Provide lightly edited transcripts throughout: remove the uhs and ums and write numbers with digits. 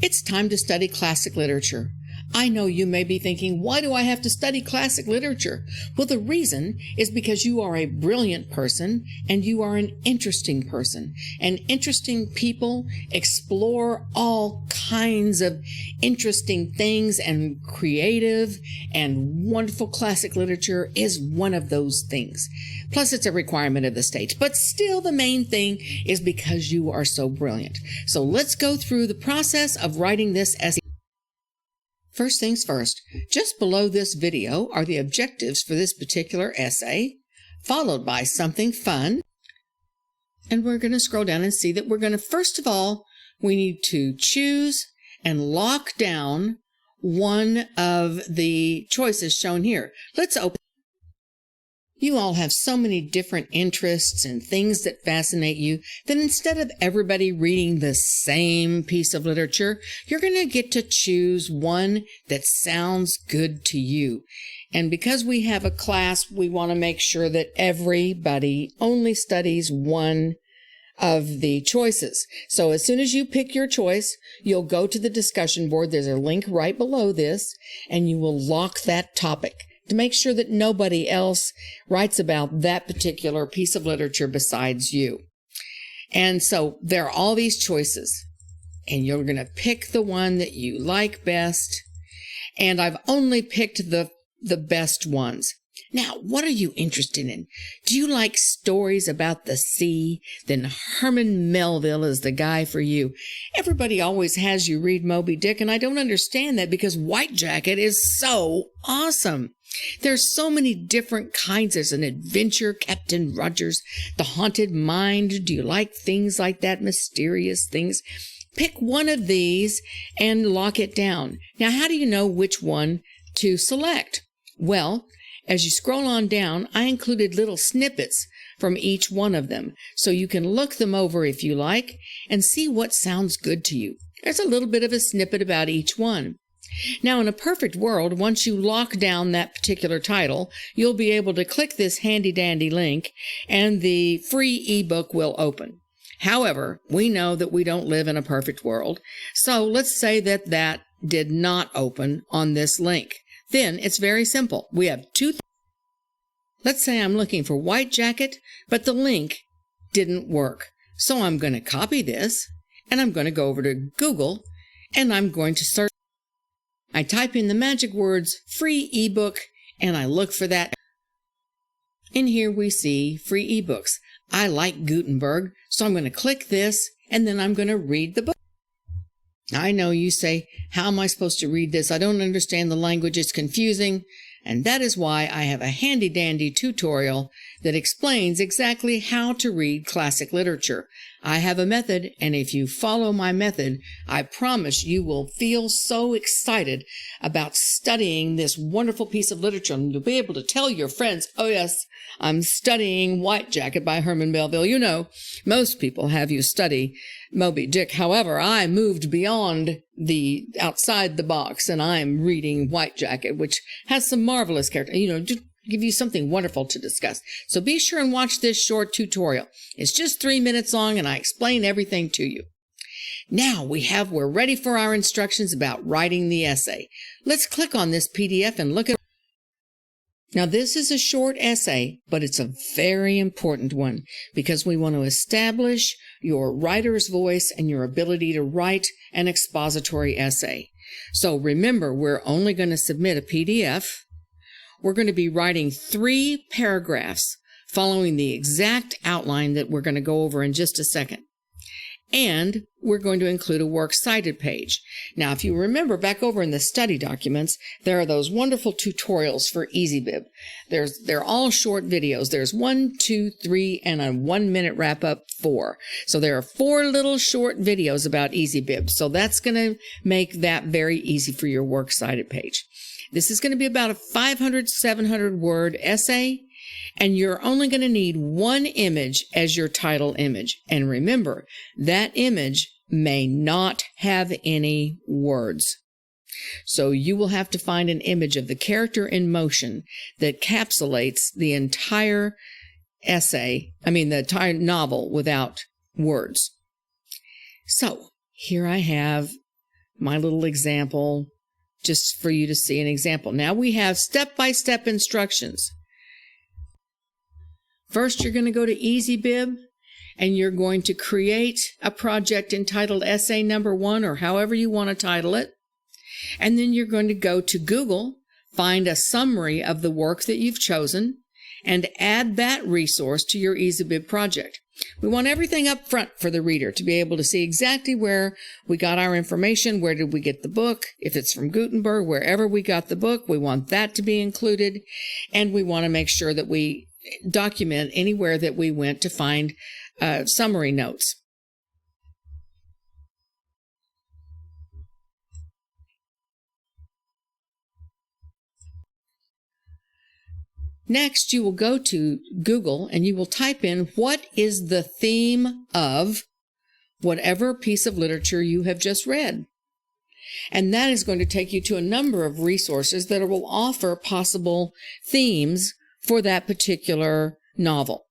It's time to study classic literature. I know you may be thinking, why do I have to study classic literature? Well, the reason is because you are a brilliant person and you are an interesting person. And interesting people explore all kinds of interesting things, and creative and wonderful classic literature is one of those things. Plus, it's a requirement of the state. But still, the main thing is because you are so brilliant. So let's go through the process of writing this essay. First things first, just below this video are the objectives for this particular essay, followed by something fun. And we're going to scroll down and see that we're going to, first of all, we need to choose and lock down one of the choices shown here. Let's open. You all have so many different interests and things that fascinate you that instead of everybody reading the same piece of literature, you're going to get to choose one that sounds good to you. And because we have a class, we want to make sure that everybody only studies one of the choices. So as soon as you pick your choice, you'll go to the discussion board. There's a link right below this, and you will lock that topic to make sure that nobody else writes about that particular piece of literature besides you. And so there are all these choices, and you're going to pick the one that you like best. And I've only picked the best ones. Now, what are you interested in? Do you like stories about the sea? Then Herman Melville is the guy for you. Everybody always has you read Moby Dick, and I don't understand that because White Jacket is so awesome. There's so many different kinds. There's an adventure, Captain Rogers, The Haunted Mind. Do you like things like that, mysterious things? Pick one of these and lock it down. Now, how do you know which one to select? Well, as you scroll on down, I included little snippets from each one of them, so you can look them over if you like and see what sounds good to you. There's a little bit of a snippet about each one. Now, in a perfect world, once you lock down that particular title, you'll be able to click this handy-dandy link and the free ebook will open. However, we know that we don't live in a perfect world, so let's say that that did not open on this link. Then it's very simple. We have two. Let's say I'm looking for White Jacket, but the link didn't work. So I'm going to copy this, and I'm going to go over to Google, and I'm going to search. I type in the magic words free ebook, and I look for that. And here we see free ebooks. I like Gutenberg, so I'm going to click this, and then I'm going to read the book. I know you say, how am I supposed to read this? I don't understand the language. It's confusing. And that is why I have a handy-dandy tutorial that explains exactly how to read classic literature. I have a method, and if you follow my method, I promise you will feel so excited about studying this wonderful piece of literature. And you'll be able to tell your friends, oh yes, I'm studying White Jacket by Herman Melville. You know, most people have you study Moby Dick. However, I moved beyond the outside the box, and I'm reading White Jacket, which has some marvelous characters. You know, just give you something wonderful to discuss. So be sure and watch this short tutorial. It's just 3 minutes long, and I explain everything to you. Now we're ready for our instructions about writing the essay. Let's click on this PDF and look at. Now, this is a short essay, but it's a very important one because we want to establish your writer's voice and your ability to write an expository essay. So remember, we're only going to submit a PDF. We're going to be writing 3 paragraphs following the exact outline that we're going to go over in just a second. And we're going to include a works cited page. Now, if you remember back over in the study documents, there are those wonderful tutorials for EasyBib. They're all short videos. There's 1, 2, 3, and a 1-minute wrap-up 4. So there are 4 little short videos about EasyBib. So that's going to make that very easy for your works cited page. This is going to be about a 500, 700 word essay. And you're only going to need 1 image as your title image. And remember, that image may not have any words. So you will have to find an image of the character in motion that encapsulates the entire the entire novel without words. So here I have my little example, just for you to see an example. Now we have step-by-step instructions. First, you're going to go to EasyBib, and you're going to create a project entitled Essay Number 1, or however you want to title it. And then you're going to go to Google, find a summary of the work that you've chosen, and add that resource to your EasyBib project. We want everything up front for the reader to be able to see exactly where we got our information, where did we get the book, if it's from Gutenberg, wherever we got the book, we want that to be included, and we want to make sure that we document anywhere that we went to find summary notes. Next, you will go to Google and you will type in what is the theme of whatever piece of literature you have just read. And that is going to take you to a number of resources that will offer possible themes for that particular novel.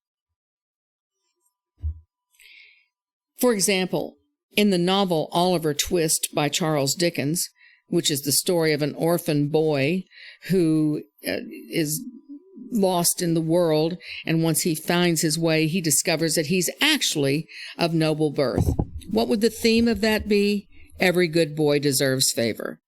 For example, in the novel Oliver Twist by Charles Dickens, which is the story of an orphan boy who is lost in the world, and once he finds his way, he discovers that he's actually of noble birth. What would the theme of that be? Every good boy deserves favor.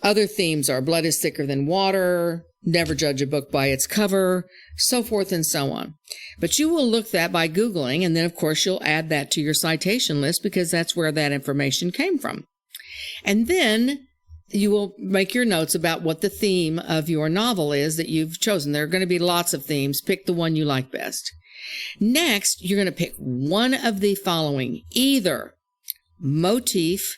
Other themes are blood is thicker than water, never judge a book by its cover, so forth and so on. But you will look that by Googling, and then of course you'll add that to your citation list because that's where that information came from. And then you will make your notes about what the theme of your novel is that you've chosen. There are going to be lots of themes. Pick the one you like best. Next, you're going to pick one of the following: either motif,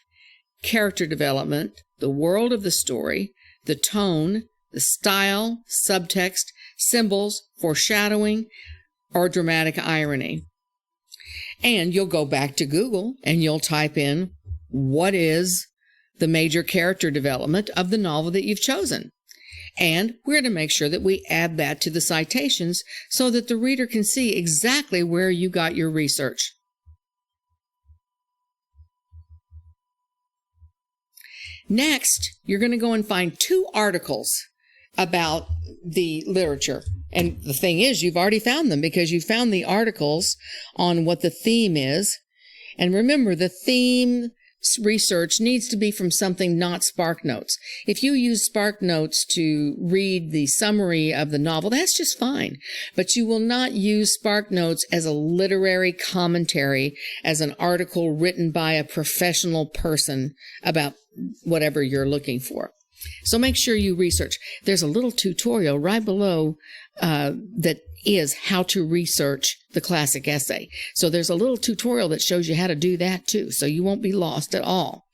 character development, the world of the story, the tone, the style, subtext, symbols, foreshadowing, or dramatic irony. And you'll go back to Google and you'll type in what is the major character development of the novel that you've chosen. And we're going to make sure that we add that to the citations so that the reader can see exactly where you got your research. Next, you're going to go and find 2 articles about the literature. And the thing is, you've already found them because you found the articles on what the theme is. And remember, the theme research needs to be from something not SparkNotes. If you use SparkNotes to read the summary of the novel, that's just fine. But you will not use SparkNotes as a literary commentary, as an article written by a professional person about whatever you're looking for. So make sure you research. There's a little tutorial right below that is how to research the classic essay. So there's a little tutorial that shows you how to do that too, so you won't be lost at all.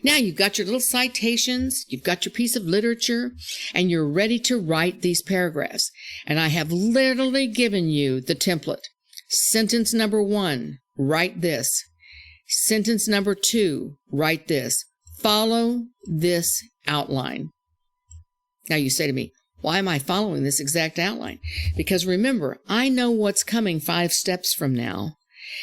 Now you've got your little citations, you've got your piece of literature, and you're ready to write these paragraphs. And I have literally given you the template. Sentence number 1, write this. Sentence number 2, write this. Follow this outline. Now you say to me, why am I following this exact outline? Because remember, I know what's coming 5 steps from now.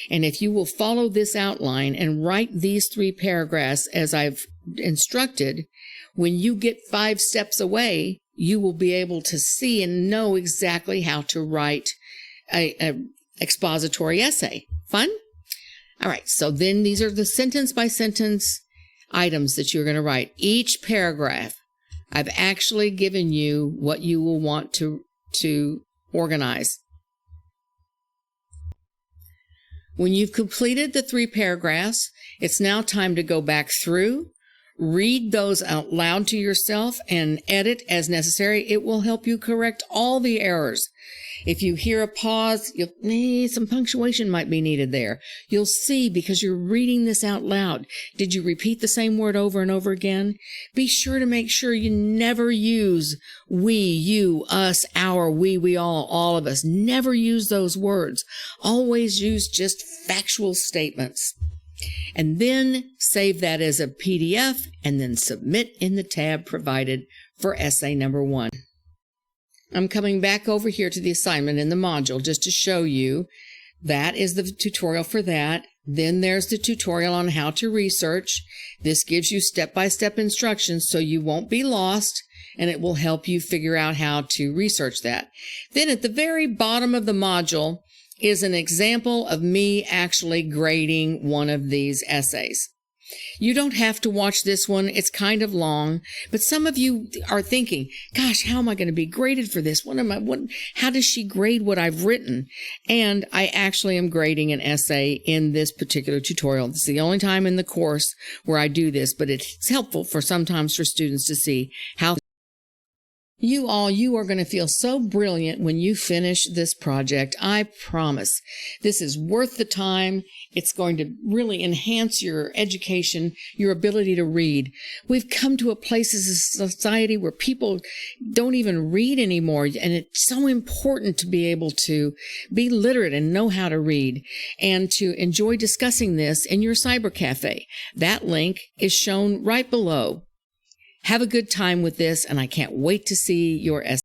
And if you will follow this outline and write these 3 paragraphs as I've instructed, when you get 5 steps away, you will be able to see and know exactly how to write an expository essay. Fun? All right, so then these are the sentence by sentence items that you're going to write. Each paragraph, I've actually given you what you will want to organize. When you've completed the 3 paragraphs, it's now time to go back through, read those out loud to yourself, and edit as necessary. It will help you correct all the errors. If you hear a pause, some punctuation might be needed there. You'll see because you're reading this out loud. Did you repeat the same word over and over again? Be sure to make sure you never use we, you, us, our, we all of us. Never use those words. Always use just factual statements. And then save that as a PDF and then submit in the tab provided for essay number 1. I'm coming back over here to the assignment in the module just to show you that is the tutorial for that. Then there's the tutorial on how to research. This gives you step-by-step instructions so you won't be lost, and it will help you figure out how to research that. Then at the very bottom of the module is an example of me actually grading one of these essays. You don't have to watch this one. It's kind of long, but some of you are thinking, gosh, how am I going to be graded for this? How does she grade what I've written? And I actually am grading an essay in this particular tutorial. This is the only time in the course where I do this, but it's helpful sometimes for students to see how you are going to feel so brilliant when you finish this project. I promise. This is worth the time. It's going to really enhance your education, your ability to read. We've come to a place as a society where people don't even read anymore, and it's so important to be able to be literate and know how to read and to enjoy discussing this in your cyber cafe. That link is shown right below. Have a good time with this, and I can't wait to see your essay.